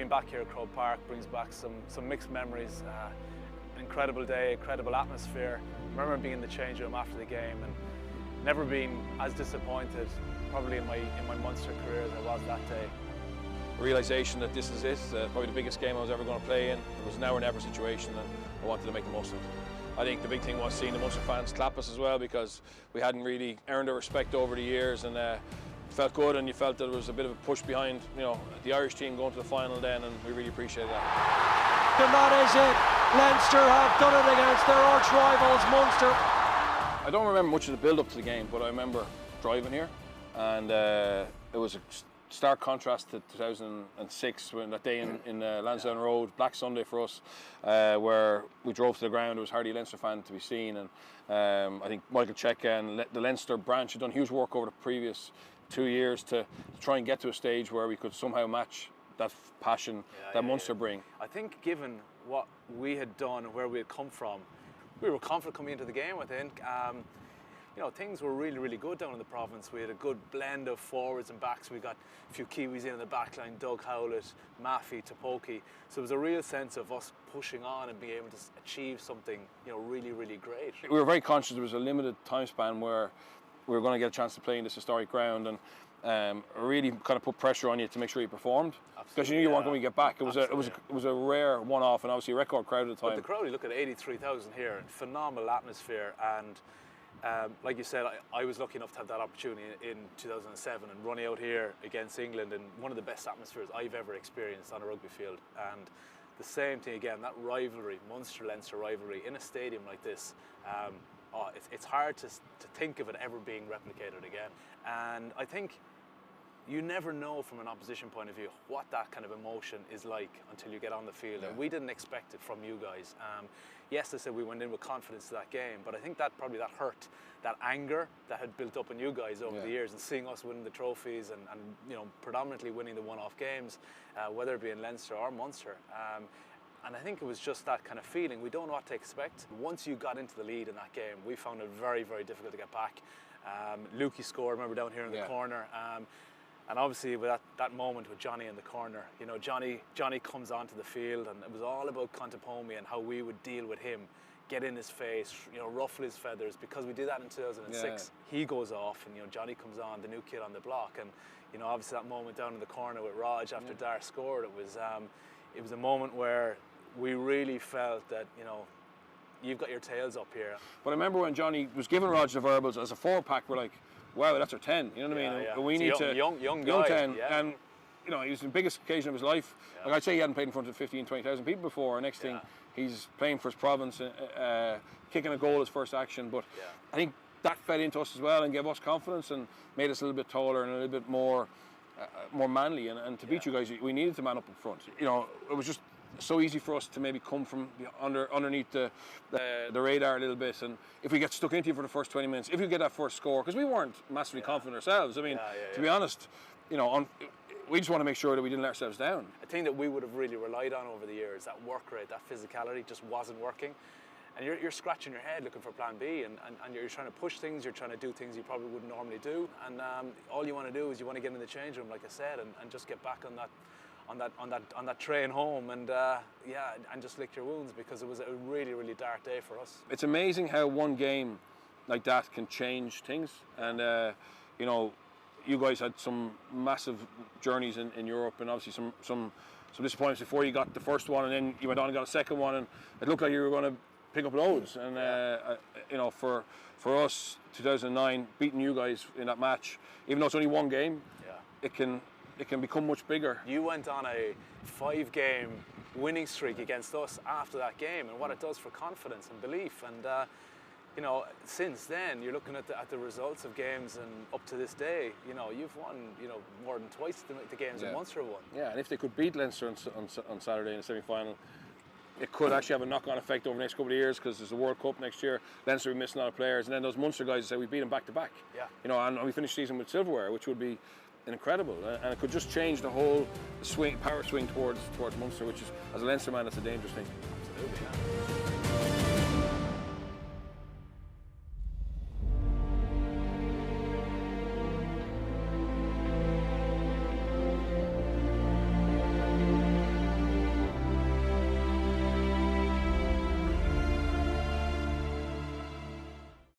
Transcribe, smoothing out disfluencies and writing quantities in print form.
being back here at Croke Park brings back some mixed memories. Incredible day, incredible atmosphere. I remember being in the change room after the game and never been as disappointed probably in my Munster career as I was that day. Realisation that this is it, probably the biggest game I was ever going to play in. It was now or never situation and I wanted to make the most of it. I think the big thing was seeing the Munster fans clap us as well, because we hadn't really earned their respect over the years, and it felt good, and you felt that there was a bit of a push behind, you know, the Irish team going to the final then, and we really appreciated that. And that is it. Leinster have done it against their arch rivals Munster. I don't remember much of the build-up to the game, but I remember driving here, and it was a stark contrast to 2006, when that day in Lansdowne Road, Black Sunday for us, where we drove to the ground. There was hardly a Leinster fan to be seen, and I think Michael Cheika and the Leinster branch had done huge work over the previous 2 years to try and get to a stage where we could somehow match that passion that Munster bring. I think given what we had done and where we had come from, we were confident coming into the game, I think. You know, things were really, really good down in the province. We had a good blend of forwards and backs. We got a few Kiwis in the back line, Doug Howlett, Maffey, Topoki. So it was a real sense of us pushing on and being able to achieve something, you know, really, really great. We were very conscious there was a limited time span where we were going to get a chance to play in this historic ground, and really kind of put pressure on you to make sure you performed. Because you knew you weren't going to get back. It was a rare one-off, and obviously a record crowd at the time. But the crowd, you look at 83,000 here, and phenomenal atmosphere, and like you said, I was lucky enough to have that opportunity in 2007 and running out here against England in one of the best atmospheres I've ever experienced on a rugby field. And the same thing again, that rivalry, Munster-Leinster rivalry in a stadium like this, it's hard to think of it ever being replicated again. And I think you never know from an opposition point of view what that kind of emotion is like until you get on the field. And we didn't expect it from you guys. Yes, I said we went in with confidence to that game, but I think that probably that hurt, that anger that had built up in you guys over the years, and seeing us winning the trophies and you know, predominantly winning the one-off games, whether it be in Leinster or Munster. And I think it was just that kind of feeling. We don't know what to expect. Once you got into the lead in that game, we found it very, very difficult to get back. Lukey scored, remember, down here in the corner. And obviously with that moment with Johnny in the corner, you know, Johnny comes onto the field, and it was all about Contepomi and how we would deal with him, get in his face, you know, ruffle his feathers, because we did that in 2006. He goes off, and you know, Johnny comes on, the new kid on the block, and you know, obviously that moment down in the corner with Raj after Dar scored, it was a moment where we really felt that, you know, you've got your tails up here. But I remember when Johnny was giving Raj the verbals as a forward pack, we're like, wow, that's our 10, you know what I mean? Yeah. We need to young guy, 10, and you know, he was the biggest occasion of his life. Like I'd say, he hadn't played in front of 15, 20,000 people before. Next thing, he's playing for his province, kicking a goal his first action. But I think that fed into us as well and gave us confidence and made us a little bit taller and a little bit more manly. And to beat you guys, we needed to man up front. You know, it was just so easy for us to maybe come from underneath the radar a little bit, and if we get stuck into you for the first 20 minutes, if you get that first score, because we weren't massively confident ourselves. I mean, to be honest, you know, we just want to make sure that we didn't let ourselves down. A thing that we would have really relied on over the years, that work rate, that physicality just wasn't working. And you're scratching your head looking for plan B, and you're trying to push things, you're trying to do things you probably wouldn't normally do, and all you want to do is you want to get in the change room, like I said, and just get back on that train home, and and just lick your wounds, because it was a really, really dark day for us. It's amazing how one game like that can change things, and you know, you guys had some massive journeys in Europe, and obviously some disappointments before you got the first one, and then you went on and got a second one, and it looked like you were going to pick up loads. And you know, for us, 2009, beating you guys in that match, even though it's only one game, it can become much bigger. You went on a 5-game winning streak against us after that game, and what it does for confidence and belief. And you know, since then, you're looking at the results of games, and up to this day, you know, you've won, you know, more than twice the games that Munster won. Yeah, and if they could beat Leinster on Saturday in the semi-final, it could actually have a knock-on effect over the next couple of years, because there's a World Cup next year. Leinster will be missing a lot of players, and then those Munster guys say we beat them back-to-back. Yeah. You know, and we finished the season with silverware, which would be incredible, and it could just change the whole power swing towards Munster, which is, as a Leinster man, that's a dangerous thing. Absolutely, yeah.